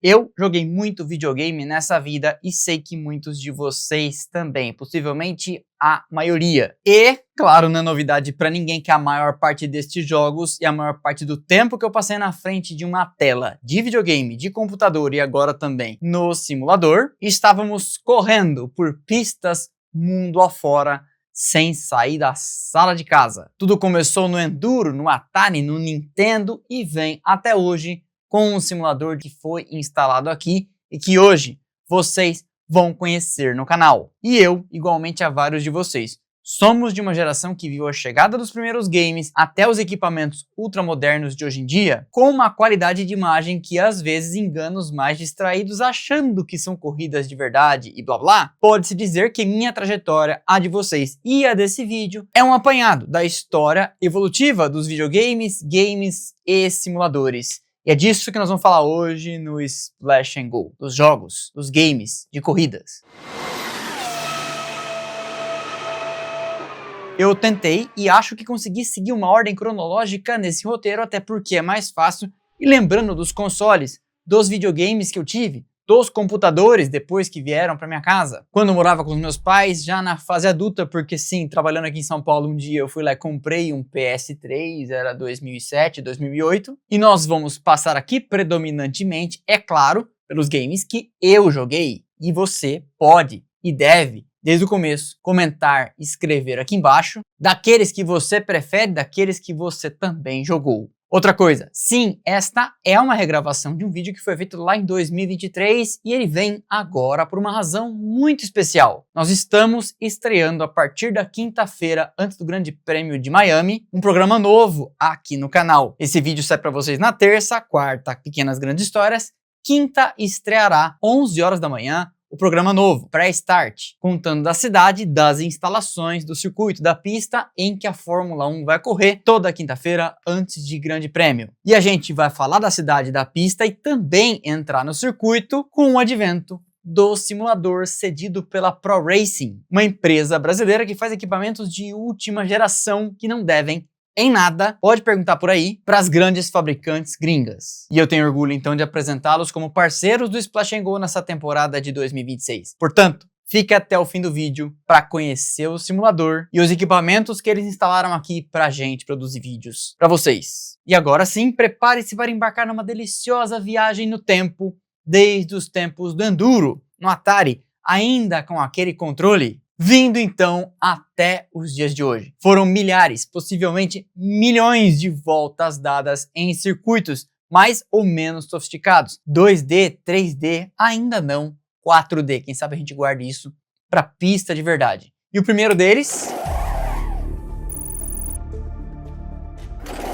Eu joguei muito videogame nessa vida e sei que muitos de vocês também, possivelmente a maioria. E, claro, não é novidade pra ninguém que a maior parte destes jogos e a maior parte do tempo que eu passei na frente de uma tela de videogame, de computador e agora também no simulador, estávamos correndo por pistas mundo afora sem sair da sala de casa. Tudo começou no Enduro, no Atari, no Nintendo e vem até hoje com um simulador que foi instalado aqui e que hoje vocês vão conhecer no canal. E eu, igualmente a vários de vocês, somos de uma geração que viu a chegada dos primeiros games até os equipamentos ultramodernos de hoje em dia, com uma qualidade de imagem que às vezes engana os mais distraídos achando que são corridas de verdade e blá blá. Pode-se dizer que minha trajetória, a de vocês e a desse vídeo, é um apanhado da história evolutiva dos videogames, games e simuladores. E é disso que nós vamos falar hoje no Splash and Go, dos jogos, dos games, de corridas. Eu tentei e acho que consegui seguir uma ordem cronológica nesse roteiro, até porque é mais fácil, e lembrando dos consoles, dos videogames que eu tive, dos computadores depois que vieram para minha casa. Quando eu morava com os meus pais, já na fase adulta, porque sim, trabalhando aqui em São Paulo um dia eu fui lá e comprei um PS3, era 2007, 2008, e nós vamos passar aqui predominantemente, é claro, pelos games que eu joguei, e você pode e deve, desde o começo, comentar e escrever aqui embaixo, daqueles que você prefere, daqueles que você também jogou. Outra coisa, sim, esta é uma regravação de um vídeo que foi feito lá em 2023 e ele vem agora por uma razão muito especial. Nós estamos estreando a partir da quinta-feira, antes do Grande Prêmio de Miami, um programa novo aqui no canal. Esse vídeo sai para vocês na terça, quarta, Pequenas Grandes Histórias, quinta estreará 11 horas da manhã, o programa novo, Pré-Start, contando da cidade, das instalações, do circuito, da pista em que a Fórmula 1 vai correr toda quinta-feira antes de Grande Prêmio. E a gente vai falar da cidade, da pista e também entrar no circuito com o advento do simulador cedido pela Pro Racing, uma empresa brasileira que faz equipamentos de última geração que não devem em nada, pode perguntar por aí, para as grandes fabricantes gringas. E eu tenho orgulho então de apresentá-los como parceiros do Splash and Go nessa temporada de 2026. Portanto, fique até o fim do vídeo para conhecer o simulador e os equipamentos que eles instalaram aqui para a gente produzir vídeos para vocês. E agora sim, prepare-se para embarcar numa deliciosa viagem no tempo, desde os tempos do Enduro, no Atari, ainda com aquele controle, vindo então até os dias de hoje. Foram milhares, possivelmente milhões de voltas dadas em circuitos mais ou menos sofisticados. 2D, 3D, ainda não 4D. Quem sabe a gente guarda isso para pista de verdade. E o primeiro deles...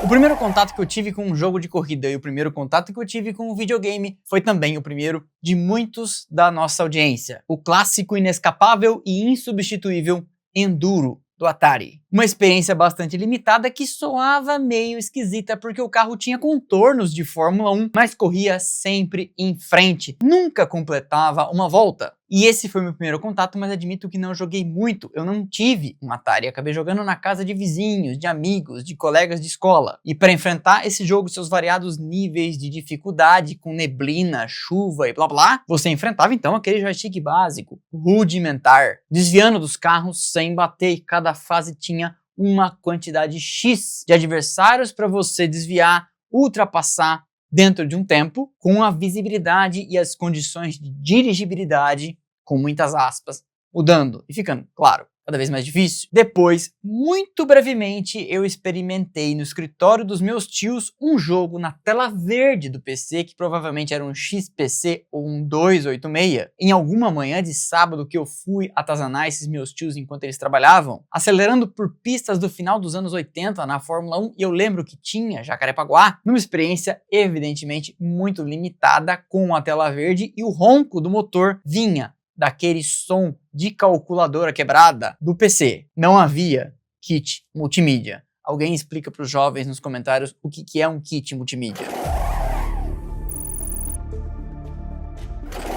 O primeiro contato que eu tive com um jogo de corrida e o primeiro contato que eu tive com um videogame foi também o primeiro de muitos da nossa audiência. O clássico, inescapável e insubstituível Enduro do Atari. Uma experiência bastante limitada que soava meio esquisita porque o carro tinha contornos de Fórmula 1, mas corria sempre em frente, nunca completava uma volta. E esse foi meu primeiro contato, mas admito que não joguei muito, eu não tive um Atari, acabei jogando na casa de vizinhos, de amigos, de colegas de escola. E para enfrentar esse jogo e seus variados níveis de dificuldade, com neblina, chuva e blá blá, você enfrentava então aquele joystick básico, rudimentar, desviando dos carros sem bater, e cada fase tinha uma quantidade X de adversários para você desviar, ultrapassar dentro de um tempo, com a visibilidade e as condições de dirigibilidade, com muitas aspas, mudando e ficando, claro, cada vez mais difícil. Depois, muito brevemente, eu experimentei no escritório dos meus tios um jogo na tela verde do PC, que provavelmente era um XPC ou um 286. Em alguma manhã de sábado que eu fui atazanar esses meus tios enquanto eles trabalhavam, acelerando por pistas do final dos anos 80 na Fórmula 1, e eu lembro que tinha Jacarepaguá, numa experiência evidentemente muito limitada com a tela verde, e o ronco do motor vinha daquele som de calculadora quebrada do PC. Não havia kit multimídia. Alguém explica para os jovens nos comentários o que é um kit multimídia.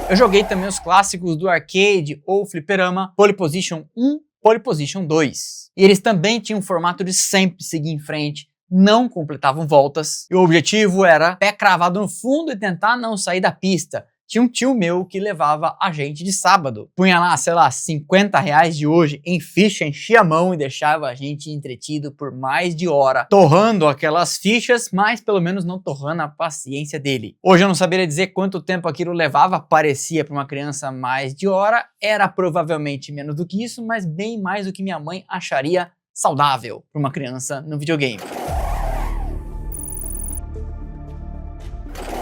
Eu joguei também os clássicos do arcade ou fliperama, Pole Position 1, Pole Position 2. E eles também tinham um formato de sempre seguir em frente, não completavam voltas e o objetivo era pé cravado no fundo e tentar não sair da pista. Tinha um tio meu que levava a gente de sábado. Punha lá, sei lá, R$ 50 de hoje em ficha, enchia a mão e deixava a gente entretido por mais de hora, torrando aquelas fichas, mas pelo menos não torrando a paciência dele. Hoje eu não saberia dizer quanto tempo aquilo levava, parecia para uma criança mais de hora, era provavelmente menos do que isso, mas bem mais do que minha mãe acharia saudável para uma criança no videogame.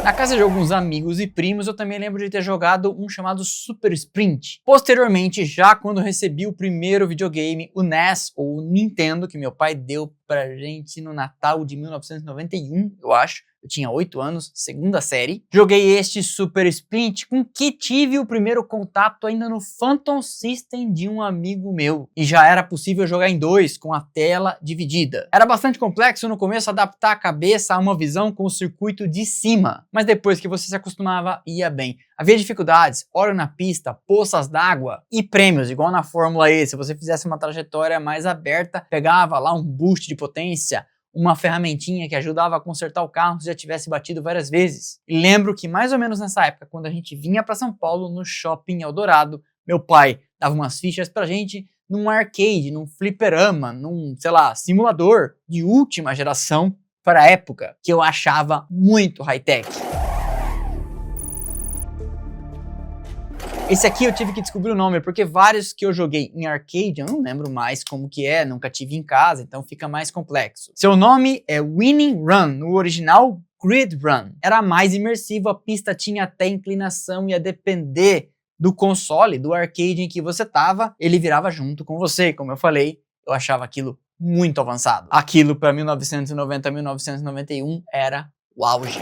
Na casa de alguns amigos e primos, eu também lembro de ter jogado um chamado Super Sprint. Posteriormente, já quando recebi o primeiro videogame, o NES, ou o Nintendo, que meu pai deu pra gente no Natal de 1991, eu acho. Eu tinha 8 anos, segunda série. Joguei este Super Sprint com que tive o primeiro contato ainda no Phantom System de um amigo meu. E já era possível jogar em dois, com a tela dividida. Era bastante complexo no começo adaptar a cabeça a uma visão com o circuito de cima. Mas depois que você se acostumava, ia bem. Havia dificuldades, óleo na pista, poças d'água e prêmios, igual na Fórmula E. Se você fizesse uma trajetória mais aberta, pegava lá um boost de potência, uma ferramentinha que ajudava a consertar o carro se já tivesse batido várias vezes. E lembro que mais ou menos nessa época, quando a gente vinha para São Paulo, no Shopping Eldorado, meu pai dava umas fichas pra gente num arcade, num fliperama, num, sei lá, simulador de última geração para a época, que eu achava muito high-tech. Esse aqui eu tive que descobrir o nome, porque vários que eu joguei em arcade, eu não lembro mais como que é, nunca tive em casa, então fica mais complexo. Seu nome é Winning Run, no original Grid Run. Era mais imersivo, a pista tinha até inclinação, ia depender do console, do arcade em que você tava, ele virava junto com você. Como eu falei, eu achava aquilo muito avançado. Aquilo para 1990, 1991 era o auge.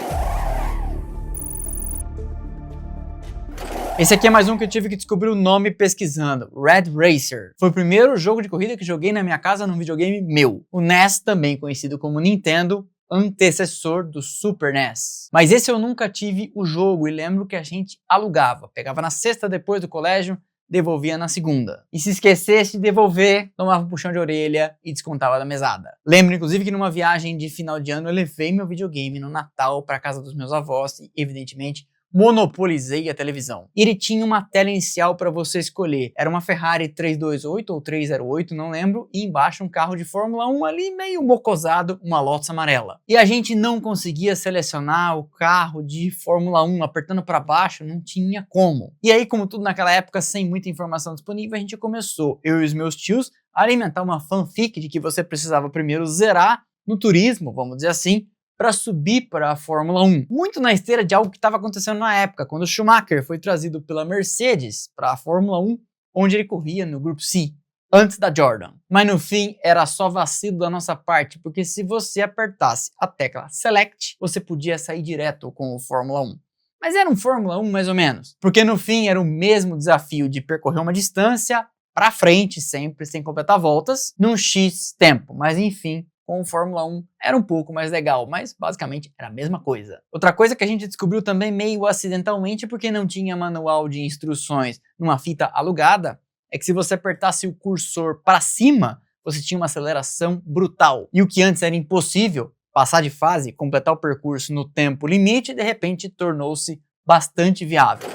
Esse aqui é mais um que eu tive que descobrir o nome pesquisando, Red Racer. Foi o primeiro jogo de corrida que joguei na minha casa num videogame meu. O NES, também conhecido como Nintendo, antecessor do Super NES. Mas esse eu nunca tive o jogo e lembro que a gente alugava. Pegava na sexta depois do colégio, devolvia na segunda. E se esquecesse de devolver, tomava um puxão de orelha e descontava da mesada. Lembro inclusive que numa viagem de final de ano eu levei meu videogame no Natal para casa dos meus avós e, evidentemente, monopolizei a televisão. Ele tinha uma tela inicial para você escolher. Era uma Ferrari 328 ou 308, não lembro, e embaixo um carro de Fórmula 1 ali meio mocosado, uma Lotus amarela. E a gente não conseguia selecionar o carro de Fórmula 1, apertando para baixo não tinha como. E aí, como tudo naquela época, sem muita informação disponível, a gente começou, eu e os meus tios, a alimentar uma fanfic de que você precisava primeiro zerar no turismo, vamos dizer assim, para subir para a Fórmula 1. Muito na esteira de algo que estava acontecendo na época, quando o Schumacher foi trazido pela Mercedes para a Fórmula 1, onde ele corria no Grupo C, antes da Jordan. Mas no fim, era só vacilo da nossa parte, porque se você apertasse a tecla Select, você podia sair direto com o Fórmula 1. Mas era um Fórmula 1 mais ou menos, porque no fim era o mesmo desafio de percorrer uma distância para frente, sempre sem completar voltas, num X tempo, mas enfim, com o Fórmula 1 era um pouco mais legal, mas basicamente era a mesma coisa. Outra coisa que a gente descobriu também meio acidentalmente, porque não tinha manual de instruções numa fita alugada, é que se você apertasse o cursor para cima, você tinha uma aceleração brutal. E o que antes era impossível, passar de fase, completar o percurso no tempo limite, de repente tornou-se bastante viável.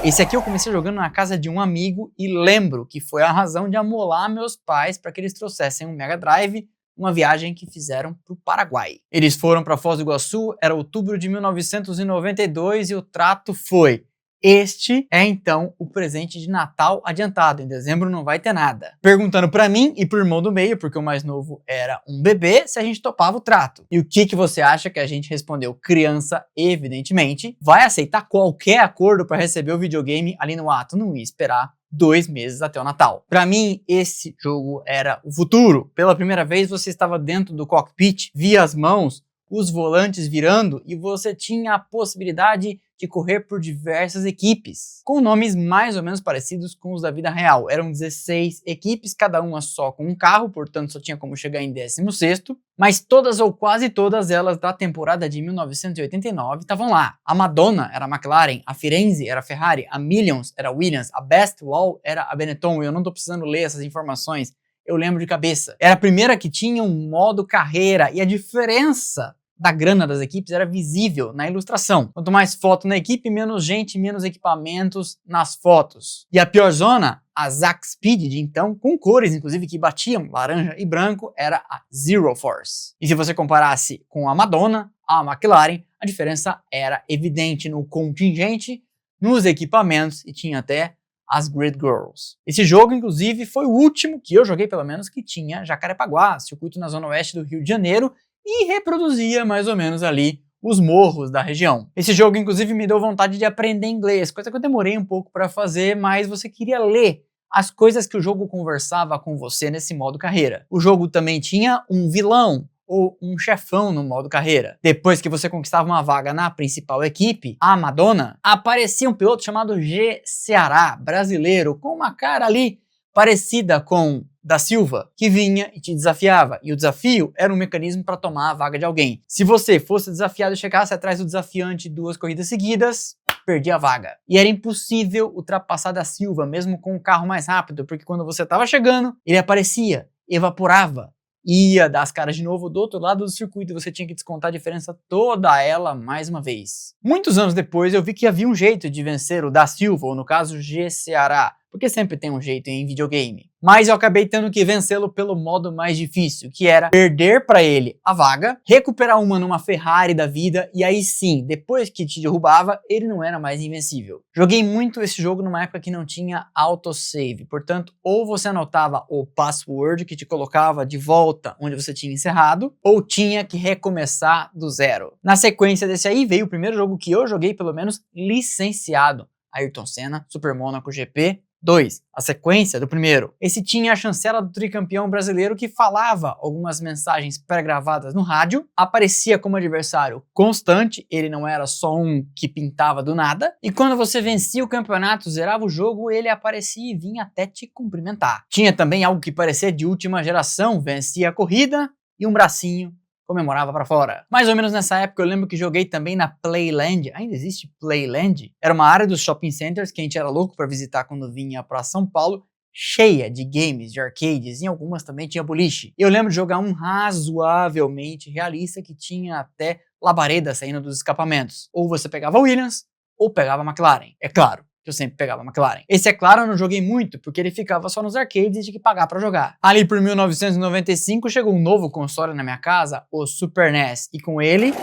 Esse aqui eu comecei jogando na casa de um amigo e lembro que foi a razão de amolar meus pais para que eles trouxessem um Mega Drive, uma viagem que fizeram para o Paraguai. Eles foram para Foz do Iguaçu, era outubro de 1992 e o trato foi: este é então o presente de Natal adiantado, em dezembro não vai ter nada. Perguntando pra mim e pro irmão do meio, porque o mais novo era um bebê, se a gente topava o trato. E o que você acha que a gente respondeu? Criança, evidentemente, vai aceitar qualquer acordo para receber o videogame ali no ato, não ia esperar 2 meses até o Natal. Pra mim, esse jogo era o futuro. Pela primeira vez, você estava dentro do cockpit, via as mãos, os volantes virando e você tinha a possibilidade de correr por diversas equipes, com nomes mais ou menos parecidos com os da vida real. Eram 16 equipes, cada uma só com um carro, portanto só tinha como chegar em 16º, mas todas ou quase todas elas da temporada de 1989 estavam lá. A Madonna era a McLaren, a Firenze era a Ferrari, a Millions era a Williams, a Best Wall era a Benetton, e eu não tô precisando ler essas informações, eu lembro de cabeça. Era a primeira que tinha um modo carreira e a diferença da grana das equipes era visível na ilustração. Quanto mais foto na equipe, menos gente, menos equipamentos nas fotos. E a pior zona, a Zack Speed de então, com cores inclusive que batiam, laranja e branco, era a Zero Force. E se você comparasse com a Madonna, a McLaren, a diferença era evidente no contingente, nos equipamentos e tinha até as Grid Girls. Esse jogo, inclusive, foi o último que eu joguei, pelo menos, que tinha Jacarepaguá, circuito na zona oeste do Rio de Janeiro, e reproduzia mais ou menos ali os morros da região. Esse jogo, inclusive, me deu vontade de aprender inglês, coisa que eu demorei um pouco para fazer, mas você queria ler as coisas que o jogo conversava com você nesse modo carreira. O jogo também tinha um vilão, ou um chefão no modo carreira. Depois que você conquistava uma vaga na principal equipe, a Madonna, aparecia um piloto chamado G. Ceará, brasileiro, com uma cara ali parecida com da Silva, que vinha e te desafiava. E o desafio era um mecanismo para tomar a vaga de alguém. Se você fosse desafiado e chegasse atrás do desafiante 2 corridas seguidas, perdia a vaga. E era impossível ultrapassar da Silva, mesmo com um carro mais rápido, porque quando você estava chegando, ele aparecia, evaporava, ia dar as caras de novo do outro lado do circuito e você tinha que descontar a diferença toda ela mais uma vez. Muitos anos depois eu vi que havia um jeito de vencer o da Silva, ou no caso G. Ceará, porque sempre tem um jeito em videogame. Mas eu acabei tendo que vencê-lo pelo modo mais difícil, que era perder para ele a vaga, recuperar uma numa Ferrari da vida, e aí sim, depois que te derrubava, ele não era mais invencível. Joguei muito esse jogo numa época que não tinha autosave, portanto, ou você anotava o password que te colocava de volta onde você tinha encerrado, ou tinha que recomeçar do zero. Na sequência desse aí veio o primeiro jogo que eu joguei, pelo menos, licenciado. Ayrton Senna, Super Monaco GP 2, a sequência do primeiro. Esse tinha a chancela do tricampeão brasileiro que falava algumas mensagens pré-gravadas no rádio, aparecia como adversário constante, ele não era só um que pintava do nada, e quando você vencia o campeonato, zerava o jogo, ele aparecia e vinha até te cumprimentar. Tinha também algo que parecia de última geração, vencia a corrida e um bracinho comemorava pra fora. Mais ou menos nessa época eu lembro que joguei também na Playland, ainda existe Playland? Era uma área dos shopping centers que a gente era louco pra visitar quando vinha pra São Paulo, cheia de games, de arcades, e em algumas também tinha boliche. Eu lembro de jogar um razoavelmente realista que tinha até labareda saindo dos escapamentos. Ou você pegava a Williams, ou pegava a McLaren, é claro. Que eu sempre pegava a McLaren. Esse, é claro, eu não joguei muito, porque ele ficava só nos arcades e tinha que pagar pra jogar. Ali por 1995 chegou um novo console na minha casa, o Super NES, e com ele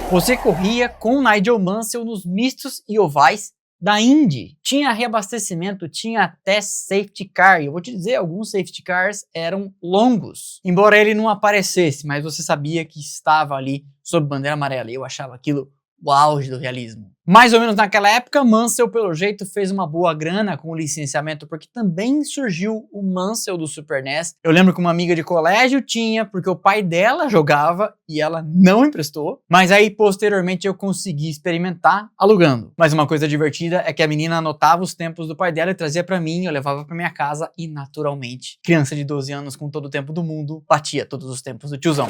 você corria com Nigel Mansell nos mistos e ovais da Indy. Tinha reabastecimento, tinha até safety car, e eu vou te dizer, alguns safety cars eram longos. Embora ele não aparecesse, mas você sabia que estava ali sob bandeira amarela, e eu achava aquilo o auge do realismo. Mais ou menos naquela época, Mansell, pelo jeito, fez uma boa grana com o licenciamento, porque também surgiu o Mansell do Super NES. Eu lembro que uma amiga de colégio tinha, porque o pai dela jogava e ela não emprestou, mas aí posteriormente eu consegui experimentar alugando. Mas uma coisa divertida é que a menina anotava os tempos do pai dela e trazia pra mim, eu levava pra minha casa e, naturalmente, criança de 12 anos com todo o tempo do mundo, batia todos os tempos do tiozão.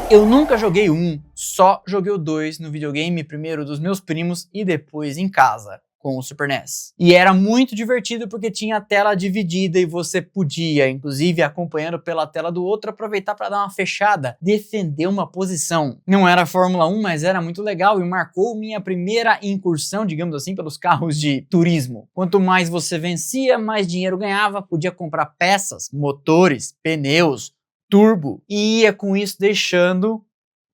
Eu nunca joguei um, só joguei o 2 no videogame, primeiro dos meus primos e depois em casa, com o Super NES. E era muito divertido porque tinha a tela dividida e você podia, inclusive acompanhando pela tela do outro, aproveitar para dar uma fechada, defender uma posição. Não era Fórmula 1, mas era muito legal e marcou minha primeira incursão, digamos assim, pelos carros de turismo. Quanto mais você vencia, mais dinheiro ganhava, podia comprar peças, motores, pneus, turbo, e ia com isso deixando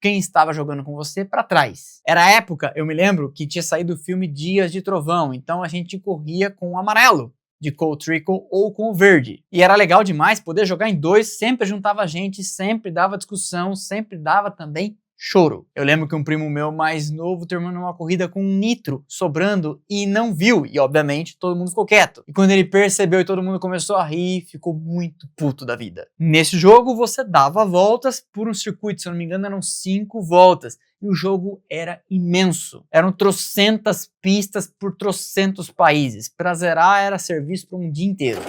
quem estava jogando com você para trás. Era a época, eu me lembro, que tinha saído o filme Dias de Trovão, então a gente corria com o amarelo de Cold Trickle ou com o verde. E era legal demais poder jogar em dois, sempre juntava a gente, sempre dava discussão, sempre dava também choro. Eu lembro que um primo meu mais novo terminou uma corrida com um nitro sobrando e não viu, e obviamente todo mundo ficou quieto. E quando ele percebeu e todo mundo começou a rir, ficou muito puto da vida. Nesse jogo você dava voltas por um circuito, se eu não me engano eram 5 voltas, e o jogo era imenso. Eram trocentas pistas por trocentos países. Pra zerar era serviço para um dia inteiro.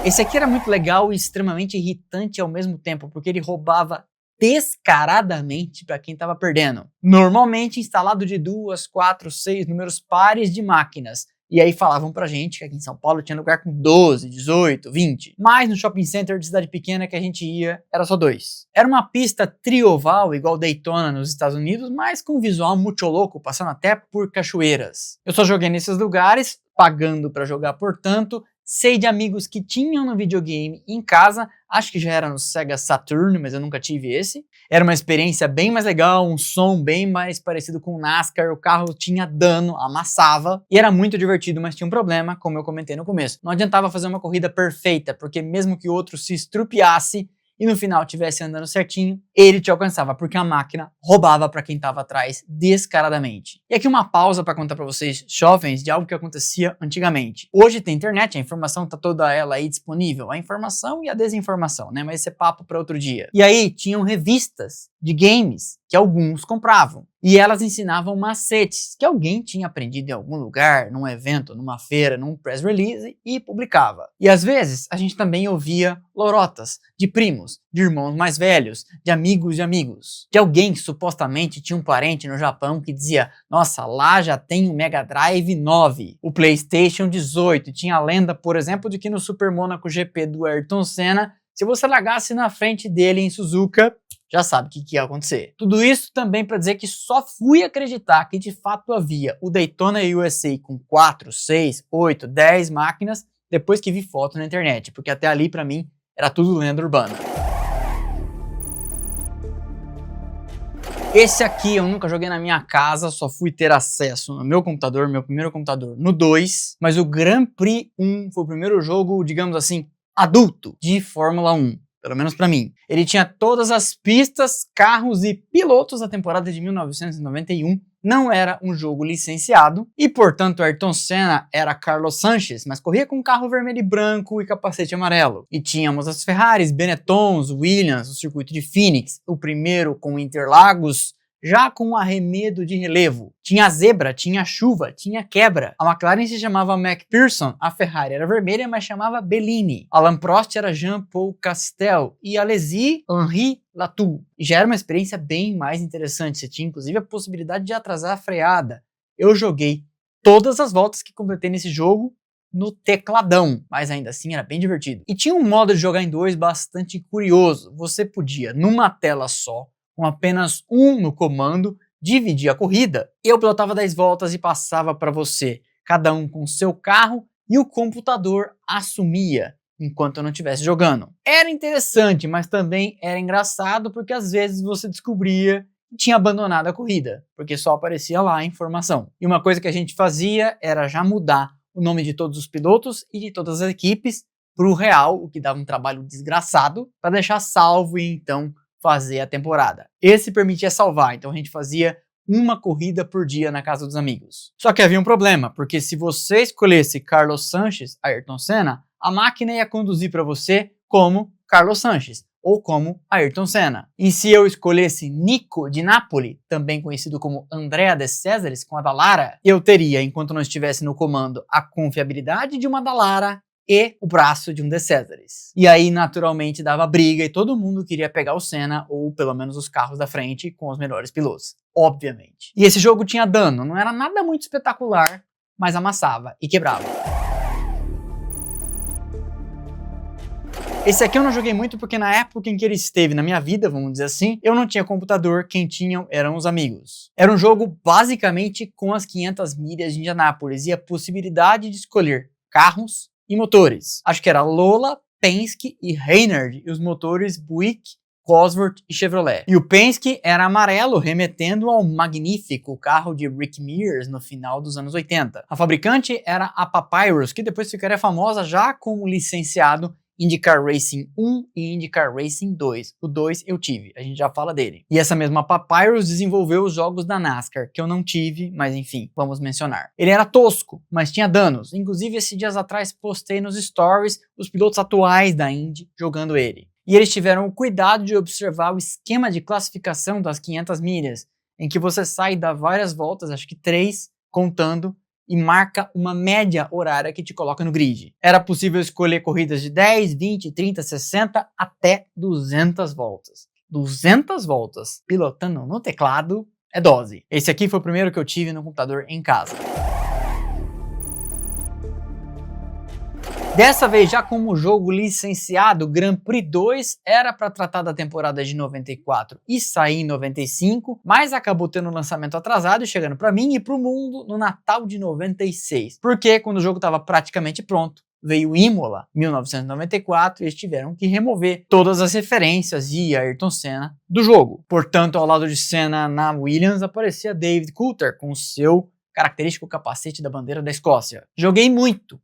Esse aqui era muito legal e extremamente irritante ao mesmo tempo, porque ele roubava descaradamente para quem estava perdendo. Normalmente instalado de 2, 4, 6 números pares de máquinas. E aí falavam pra gente que aqui em São Paulo tinha lugar com 12, 18, 20. Mas no shopping center de cidade pequena que a gente ia, era só 2. Era uma pista trioval igual Daytona nos Estados Unidos, mas com um visual muito louco, passando até por cachoeiras. Eu só joguei nesses lugares, pagando pra jogar, portanto. Sei de amigos que tinham no videogame em casa, acho que já era no Sega Saturn, mas eu nunca tive esse. Era uma experiência bem mais legal, um som bem mais parecido com o NASCAR, o carro tinha dano, amassava, e era muito divertido, mas tinha um problema, como eu comentei no começo. Não adiantava fazer uma corrida perfeita, porque mesmo que o outro se estrupiasse, e no final estivesse andando certinho, ele te alcançava, porque a máquina roubava para quem estava atrás descaradamente. E aqui uma pausa para contar para vocês, jovens, de algo que acontecia antigamente. Hoje tem internet, a informação tá toda ela aí disponível, a informação e a desinformação, né? Mas esse é papo para outro dia. E aí tinham revistas de games que alguns compravam. E elas ensinavam macetes que alguém tinha aprendido em algum lugar, num evento, numa feira, num press release e publicava. E às vezes a gente também ouvia lorotas de primos, de irmãos mais velhos, de amigos de amigos. De alguém que supostamente tinha um parente no Japão que dizia: nossa, lá já tem o Mega Drive 9, o PlayStation 18. Tinha a lenda, por exemplo, de que no Super Monaco GP do Ayrton Senna, se você largasse na frente dele em Suzuka, já sabe o que ia acontecer. Tudo isso também para dizer que só fui acreditar que de fato havia o Daytona USA com 4, 6, 8, 10 máquinas depois que vi foto na internet, porque até ali para mim era tudo lenda urbana. Esse aqui eu nunca joguei na minha casa, só fui ter acesso no meu computador, meu primeiro computador, no 2, mas o Grand Prix 1 foi o primeiro jogo, digamos assim, adulto de Fórmula 1. Pelo menos pra mim. Ele tinha todas as pistas, carros e pilotos da temporada de 1991. Não era um jogo licenciado e, portanto, Ayrton Senna era Carlos Sainz, mas corria com carro vermelho e branco e capacete amarelo. E tínhamos as Ferraris, Benettons, Williams, o circuito de Phoenix, o primeiro com Interlagos, já com um arremedo de relevo. Tinha zebra, tinha chuva, tinha quebra. A McLaren se chamava McPherson, a Ferrari era vermelha, mas chamava Bellini. Alain Prost era Jean-Paul Castel e Alesi Henri Latour. E já era uma experiência bem mais interessante, você tinha inclusive a possibilidade de atrasar a freada. Eu joguei todas as voltas que completei nesse jogo no tecladão, mas ainda assim era bem divertido. E tinha um modo de jogar em 2 bastante curioso. Você podia, numa tela só, com apenas um no comando, dividir a corrida. Eu pilotava 10 voltas e passava para você, cada um com seu carro, e o computador assumia enquanto eu não estivesse jogando. Era interessante, mas também era engraçado porque às vezes você descobria que tinha abandonado a corrida, porque só aparecia lá a informação. E uma coisa que a gente fazia era já mudar o nome de todos os pilotos e de todas as equipes para o real, o que dava um trabalho desgraçado, para deixar salvo e então fazer a temporada. Esse permitia salvar, então a gente fazia uma corrida por dia na casa dos amigos. Só que havia um problema, porque se você escolhesse Carlos Sainz, Ayrton Senna, a máquina ia conduzir para você como Carlos Sainz, ou como Ayrton Senna. E se eu escolhesse Nico de Napoli, também conhecido como Andrea de Cesaris, com a Dallara, eu teria, enquanto não estivesse no comando, a confiabilidade de uma Dallara e o braço de um de Cesaris. E aí, naturalmente, dava briga e todo mundo queria pegar o Senna, ou pelo menos os carros da frente, com os melhores pilotos. Obviamente. E esse jogo tinha dano, não era nada muito espetacular, mas amassava e quebrava. Esse aqui eu não joguei muito porque na época em que ele esteve na minha vida, vamos dizer assim, eu não tinha computador, quem tinham eram os amigos. Era um jogo basicamente com as 500 milhas de Indianápolis e a possibilidade de escolher carros e motores. Acho que era Lola, Penske e Reynard, e os motores Buick, Cosworth e Chevrolet. E o Penske era amarelo, remetendo ao magnífico carro de Rick Mears no final dos anos 80. A fabricante era a Papyrus, que depois ficaria famosa já como licenciado IndyCar Racing 1 e IndyCar Racing 2. O 2 eu tive, a gente já fala dele. E essa mesma Papyrus desenvolveu os jogos da NASCAR, que eu não tive, mas enfim, vamos mencionar. Ele era tosco, mas tinha danos. Inclusive, esses dias atrás postei nos stories os pilotos atuais da Indy jogando ele. E eles tiveram o cuidado de observar o esquema de classificação das 500 milhas, em que você sai dá várias voltas, acho que 3, contando, e marca uma média horária que te coloca no grid. Era possível escolher corridas de 10, 20, 30, 60 até 200 voltas. 200 voltas pilotando no teclado é dose. Esse aqui foi o primeiro que eu tive no computador em casa. Dessa vez, já como jogo licenciado, Grand Prix 2 era para tratar da temporada de 94 e sair em 95, mas acabou tendo um lançamento atrasado e chegando para mim e para o mundo no Natal de 96. Porque quando o jogo estava praticamente pronto, veio Imola, 1994, e eles tiveram que remover todas as referências e Ayrton Senna do jogo. Portanto, ao lado de Senna na Williams aparecia David Coulthard com o seu característico capacete da bandeira da Escócia. Joguei muito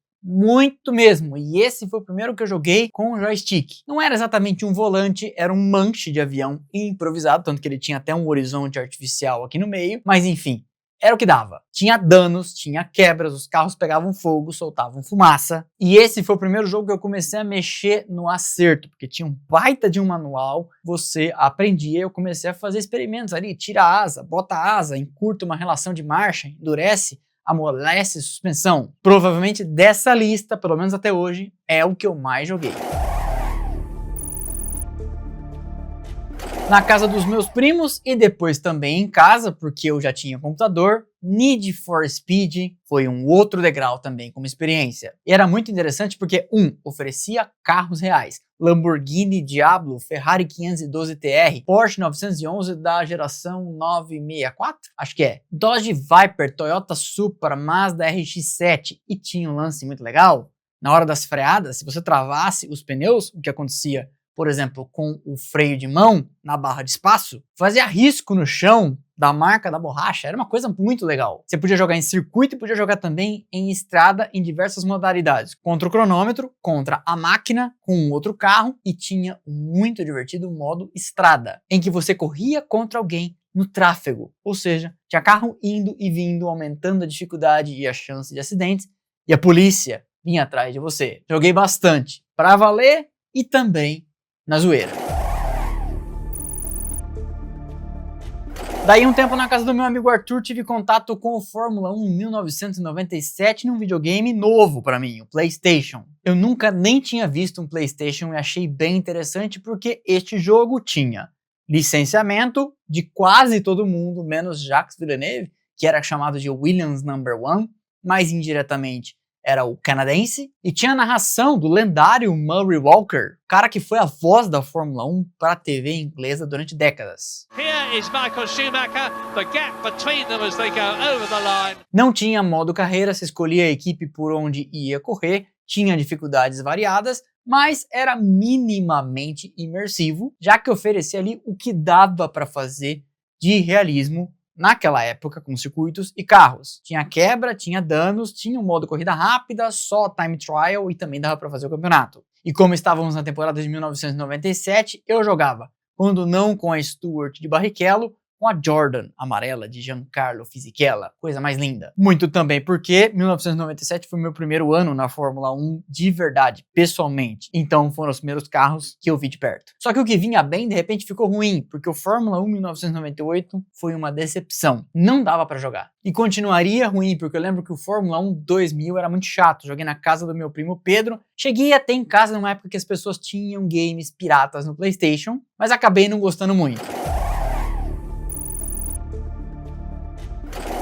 mesmo, e esse foi o primeiro que eu joguei com o joystick. Não era exatamente um volante, era um manche de avião improvisado, tanto que ele tinha até um horizonte artificial aqui no meio, mas enfim, era o que dava. Tinha danos, tinha quebras, os carros pegavam fogo, soltavam fumaça, e esse foi o primeiro jogo que eu comecei a mexer no acerto, porque tinha um baita de um manual, você aprendia, eu comecei a fazer experimentos ali, tira a asa, bota a asa, encurta uma relação de marcha, endurece, amolece suspensão. Provavelmente dessa lista, pelo menos até hoje, é o que eu mais joguei. Na casa dos meus primos e depois também em casa, porque eu já tinha computador, Need for Speed foi um outro degrau também como experiência. E era muito interessante porque, oferecia carros reais. Lamborghini Diablo, Ferrari 512 TR, Porsche 911 da geração 964, acho que é, Dodge Viper, Toyota Supra, Mazda RX-7, e tinha um lance muito legal. Na hora das freadas, se você travasse os pneus, o que acontecia, por exemplo, com o freio de mão na barra de espaço, fazia risco no chão da marca da borracha, era uma coisa muito legal. Você podia jogar em circuito e podia jogar também em estrada em diversas modalidades, contra o cronômetro, contra a máquina, com outro carro, e tinha um muito divertido modo estrada, em que você corria contra alguém no tráfego, ou seja, tinha carro indo e vindo, aumentando a dificuldade e a chance de acidentes, e a polícia vinha atrás de você. Joguei bastante, pra valer e também na zoeira. Daí um tempo na casa do meu amigo Arthur tive contato com o Fórmula 1 1997 num videogame novo para mim, o PlayStation. Eu nunca nem tinha visto um PlayStation e achei bem interessante porque este jogo tinha licenciamento de quase todo mundo, menos Jacques Villeneuve, que era chamado de Williams #1, mas indiretamente era o canadense, e tinha a narração do lendário Murray Walker, cara que foi a voz da Fórmula 1 para a TV inglesa durante décadas. Here is Michael Schumacher, the gap between them as they go over the line. Não tinha modo carreira, se escolhia a equipe por onde ia correr, tinha dificuldades variadas, mas era minimamente imersivo, já que oferecia ali o que dava para fazer de realismo naquela época com circuitos e carros. Tinha quebra, tinha danos, tinha um modo corrida rápida, só time trial e também dava para fazer o campeonato. E como estávamos na temporada de 1997, eu jogava, quando não com a Stewart de Barrichello, com a Jordan amarela de Giancarlo Fisichella, coisa mais linda. Muito também porque 1997 foi meu primeiro ano na Fórmula 1 de verdade, pessoalmente. Então foram os primeiros carros que eu vi de perto. Só que o que vinha bem, de repente ficou ruim, porque o Fórmula 1 1998 foi uma decepção. Não dava pra jogar. E continuaria ruim, porque eu lembro que o Fórmula 1 2000 era muito chato. Joguei na casa do meu primo Pedro. Cheguei até em casa numa época que as pessoas tinham games piratas no PlayStation, mas acabei não gostando muito.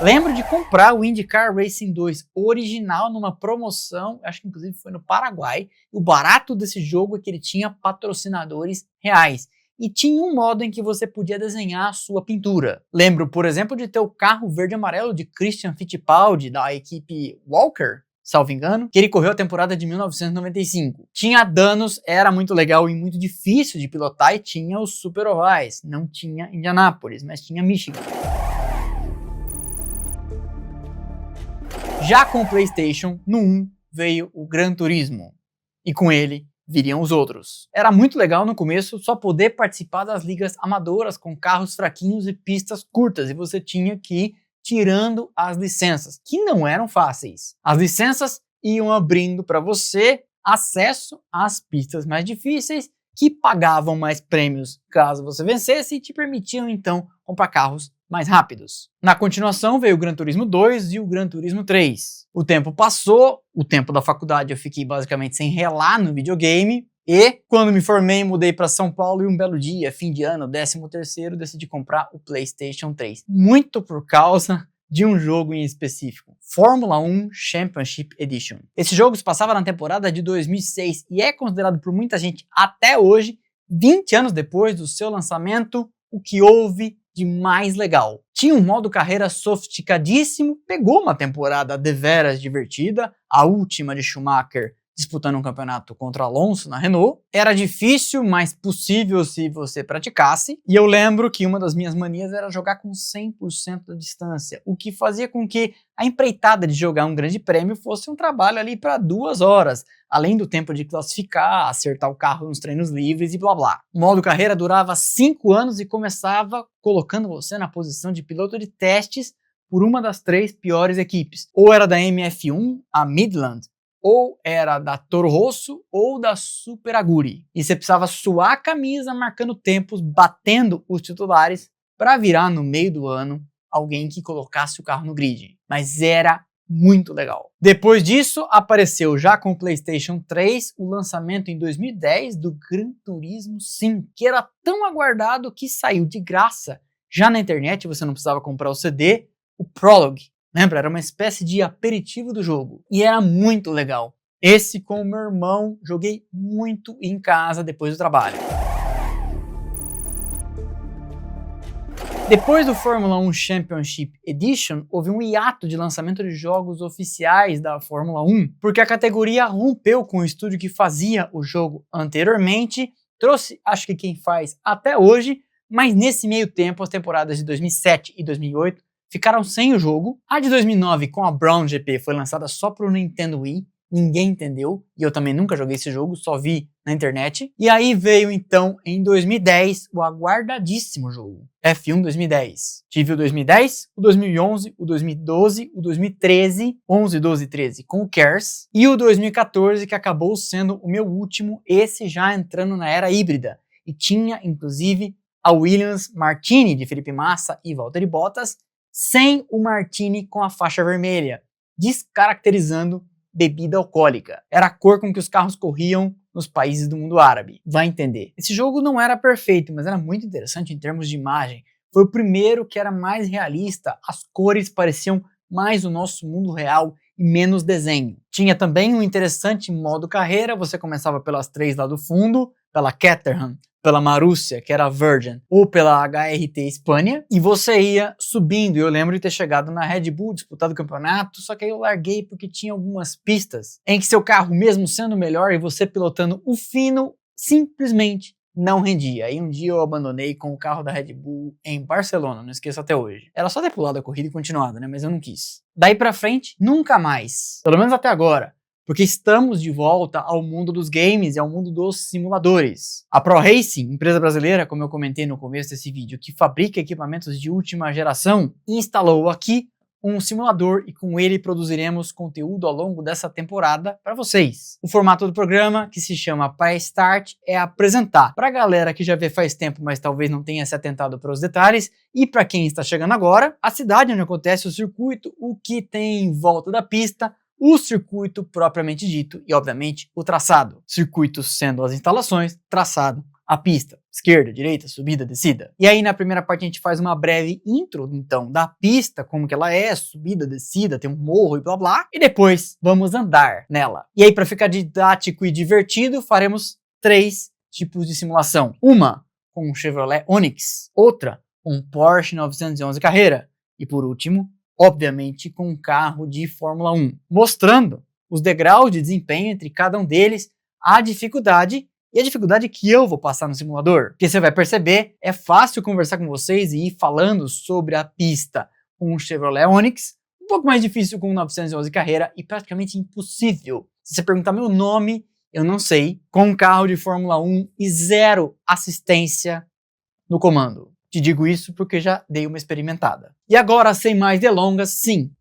Lembro de comprar o IndyCar Racing 2 original numa promoção, acho que inclusive foi no Paraguai. O barato desse jogo é que ele tinha patrocinadores reais. E tinha um modo em que você podia desenhar a sua pintura. Lembro, por exemplo, de ter o carro verde e amarelo de Christian Fittipaldi, da equipe Walker, salvo engano, que ele correu a temporada de 1995. Tinha danos, era muito legal e muito difícil de pilotar, e tinha os super ovais. Não tinha Indianápolis, mas tinha Michigan. Já com o PlayStation, no 1, veio o Gran Turismo, e com ele viriam os outros. Era muito legal no começo só poder participar das ligas amadoras com carros fraquinhos e pistas curtas, e você tinha que ir tirando as licenças, que não eram fáceis. As licenças iam abrindo para você acesso às pistas mais difíceis, que pagavam mais prêmios caso você vencesse e te permitiam então comprar carros mais rápidos. Na continuação veio o Gran Turismo 2 e o Gran Turismo 3. O tempo passou, o tempo da faculdade eu fiquei basicamente sem relar no videogame, E quando me formei, mudei para São Paulo e um belo dia, fim de ano, 13º, decidi comprar o PlayStation 3. Muito por causa de um jogo em específico, Fórmula 1 Championship Edition. Esse jogo se passava na temporada de 2006 e é considerado por muita gente até hoje, 20 anos depois do seu lançamento, o que houve de mais legal. Tinha um modo carreira sofisticadíssimo, pegou uma temporada deveras divertida, a última de Schumacher disputando um campeonato contra Alonso na Renault. Era difícil, mas possível se você praticasse. E eu lembro que uma das minhas manias era jogar com 100% da distância, o que fazia com que a empreitada de jogar um grande prêmio fosse um trabalho ali para 2 horas, além do tempo de classificar, acertar o carro nos treinos livres e blá blá. O modo carreira durava 5 anos e começava colocando você na posição de piloto de testes por uma das 3 piores equipes. Ou era da MF1, a Midland, ou era da Toro Rosso ou da Super Aguri. E você precisava suar a camisa marcando tempos, batendo os titulares para virar no meio do ano alguém que colocasse o carro no grid. Mas era muito legal. Depois disso, apareceu já com o PlayStation 3 o lançamento em 2010 do Gran Turismo 5, que era tão aguardado que saiu de graça. Já na internet você não precisava comprar o CD, o Prologue. Lembra? Era uma espécie de aperitivo do jogo. E era muito legal. Esse com o meu irmão, joguei muito em casa depois do trabalho. Depois do Fórmula 1 Championship Edition, houve um hiato de lançamento de jogos oficiais da Fórmula 1, porque a categoria rompeu com o estúdio que fazia o jogo anteriormente, trouxe, acho que quem faz até hoje, mas nesse meio tempo, as temporadas de 2007 e 2008 ficaram sem o jogo. A de 2009 com a Brown GP foi lançada só para o Nintendo Wii, ninguém entendeu, e eu também nunca joguei esse jogo, só vi na internet. E aí veio então, em 2010, o aguardadíssimo jogo, F1 2010. Tive o 2010, o 2011, o 2012, o 2013, 11, 12 e 13 com o Cars, e o 2014 que acabou sendo o meu último, esse já entrando na era híbrida, e tinha inclusive a Williams Martini de Felipe Massa e Valtteri Bottas, sem o Martini com a faixa vermelha, descaracterizando bebida alcoólica. Era a cor com que os carros corriam nos países do mundo árabe. Vai entender. Esse jogo não era perfeito, mas era muito interessante em termos de imagem. Foi o primeiro que era mais realista, as cores pareciam mais o nosso mundo real e menos desenho. Tinha também um interessante modo carreira, você começava pelas 3 lá do fundo, pela Caterham, pela Marussia, que era a Virgin, ou pela HRT Espanha, e você ia subindo. Eu lembro de ter chegado na Red Bull, disputado o campeonato, só que aí eu larguei porque tinha algumas pistas em que seu carro, mesmo sendo melhor e você pilotando o fino, simplesmente não rendia. Aí um dia eu abandonei com o carro da Red Bull em Barcelona, não esqueço até hoje. Era só ter pulado a corrida e continuado, né? Mas eu não quis. Daí pra frente, nunca mais. Pelo menos até agora. Porque estamos de volta ao mundo dos games e ao mundo dos simuladores. A Pro Racing, empresa brasileira, como eu comentei no começo desse vídeo, que fabrica equipamentos de última geração, instalou aqui um simulador e com ele produziremos conteúdo ao longo dessa temporada para vocês. O formato do programa, que se chama PyStart, é apresentar para a galera que já vê faz tempo, mas talvez não tenha se atentado para os detalhes, e para quem está chegando agora, a cidade onde acontece o circuito, o que tem em volta da pista, o circuito propriamente dito e, obviamente, o traçado. Circuito sendo as instalações, traçado, a pista. Esquerda, direita, subida, descida. E aí na primeira parte a gente faz uma breve intro, então, da pista, como que ela é, subida, descida, tem um morro e blá blá. E depois vamos andar nela. E aí para ficar didático e divertido, faremos 3 tipos de simulação. Uma com um Chevrolet Onix, outra com um Porsche 911 Carrera. E por último, obviamente com um carro de Fórmula 1, mostrando os degraus de desempenho entre cada um deles, a dificuldade e a dificuldade que eu vou passar no simulador. Porque você vai perceber, é fácil conversar com vocês e ir falando sobre a pista com um Chevrolet Onix, um pouco mais difícil com um 911 Carrera e praticamente impossível. Se você perguntar meu nome, eu não sei, com um carro de Fórmula 1 e 0 assistência no comando. Te digo isso porque já dei uma experimentada. E agora, sem mais delongas, sim,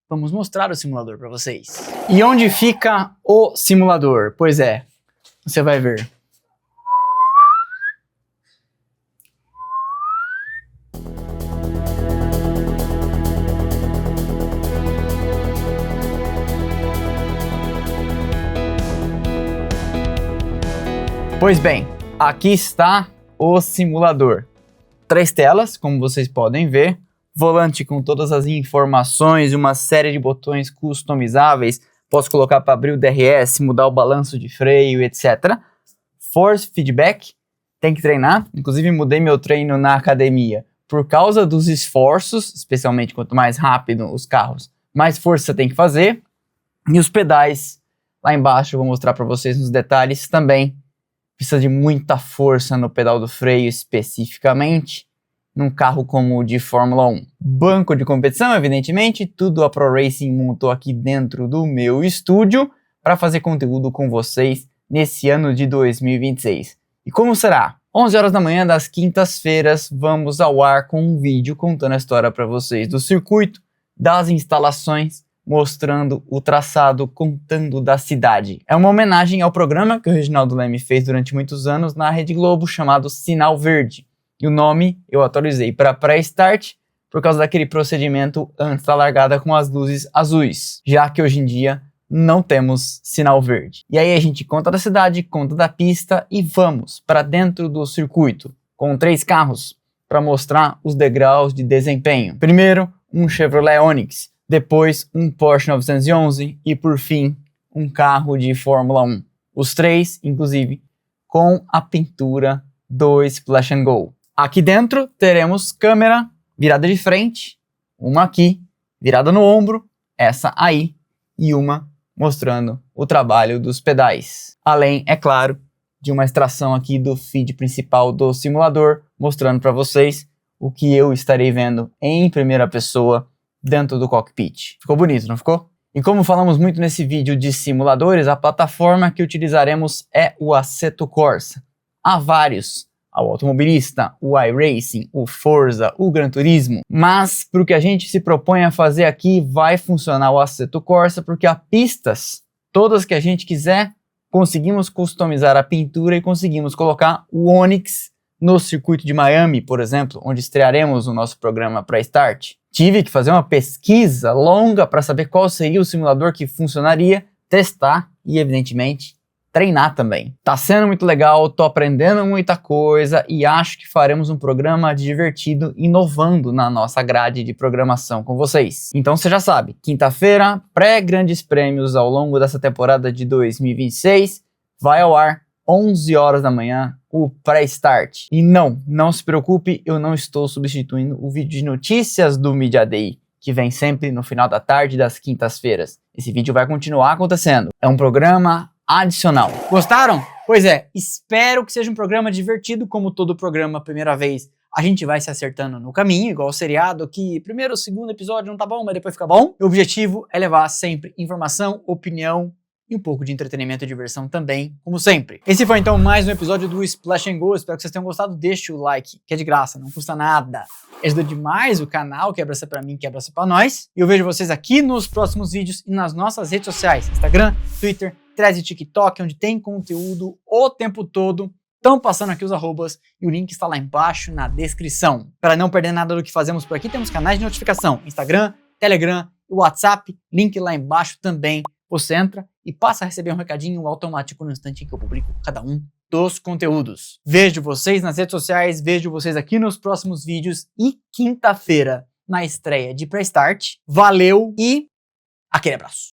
vamos mostrar o simulador para vocês. E onde fica o simulador? Pois é, você vai ver. Pois bem, aqui está o simulador. 3 telas, como vocês podem ver, volante com todas as informações e uma série de botões customizáveis. Posso colocar para abrir o DRS, mudar o balanço de freio, etc. Force feedback, tem que treinar. Inclusive mudei meu treino na academia por causa dos esforços, especialmente quanto mais rápido os carros, mais força tem que fazer. E os pedais, lá embaixo eu vou mostrar para vocês nos detalhes também. Precisa de muita força no pedal do freio especificamente, num carro como o de Fórmula 1. Banco de competição, evidentemente, tudo a Pro Racing montou aqui dentro do meu estúdio para fazer conteúdo com vocês nesse ano de 2026. E como será? 11 horas da manhã das quintas-feiras, vamos ao ar com um vídeo contando a história para vocês do circuito, das instalações, mostrando o traçado, contando da cidade. É uma homenagem ao programa que o Reginaldo Leme fez durante muitos anos na Rede Globo, chamado Sinal Verde. E o nome eu atualizei para Pré-Start, por causa daquele procedimento antes da largada com as luzes azuis, já que hoje em dia não temos sinal verde. E aí a gente conta da cidade, conta da pista e vamos para dentro do circuito, com 3 carros, para mostrar os degraus de desempenho. Primeiro, um Chevrolet Onix, depois um Porsche 911 e por fim um carro de Fórmula 1. Os 3, inclusive, com a pintura do Splash and Go. Aqui dentro teremos câmera virada de frente, uma aqui virada no ombro, essa aí e uma mostrando o trabalho dos pedais. Além, é claro, de uma extração aqui do feed principal do simulador, mostrando para vocês o que eu estarei vendo em primeira pessoa dentro do cockpit. Ficou bonito, não ficou? E como falamos muito nesse vídeo de simuladores, a plataforma que utilizaremos é o Assetto Corsa. Há vários, ao automobilista, o iRacing, o Forza, o Gran Turismo, mas para o que a gente se propõe a fazer aqui vai funcionar o Assetto Corsa porque há pistas, todas que a gente quiser, conseguimos customizar a pintura e conseguimos colocar o Onix no circuito de Miami, por exemplo, onde estrearemos o nosso programa Pré-Start. Tive que fazer uma pesquisa longa para saber qual seria o simulador que funcionaria, testar e, evidentemente, treinar também. Tá sendo muito legal, tô aprendendo muita coisa e acho que faremos um programa divertido, inovando na nossa grade de programação com vocês. Então você já sabe, quinta-feira, pré-grandes prêmios ao longo dessa temporada de 2026, vai ao ar 11 horas da manhã, o Pré-Start. E não se preocupe, eu não estou substituindo o vídeo de notícias do Media Day, que vem sempre no final da tarde das quintas-feiras. Esse vídeo vai continuar acontecendo. É um programa adicional. Gostaram? Pois é, espero que seja um programa divertido, como todo programa, primeira vez, a gente vai se acertando no caminho, igual o seriado, que primeiro ou segundo episódio não tá bom, mas depois fica bom. O objetivo é levar sempre informação, opinião, e um pouco de entretenimento e diversão também, como sempre. Esse foi então mais um episódio do Splash and Go. Espero que vocês tenham gostado. Deixe o like, que é de graça, não custa nada. Ajuda demais o canal, que abraça pra mim, que abraça pra nós. E eu vejo vocês aqui nos próximos vídeos e nas nossas redes sociais. Instagram, Twitter, Threads e TikTok, onde tem conteúdo o tempo todo. Estão passando aqui os arrobas e o link está lá embaixo na descrição. Para não perder nada do que fazemos por aqui, temos canais de notificação. Instagram, Telegram e WhatsApp. Link lá embaixo também. Você entra e passa a receber um recadinho automático no instante em que eu publico cada um dos conteúdos. Vejo vocês nas redes sociais, vejo vocês aqui nos próximos vídeos e quinta-feira na estreia de Pré-Start. Valeu e aquele abraço!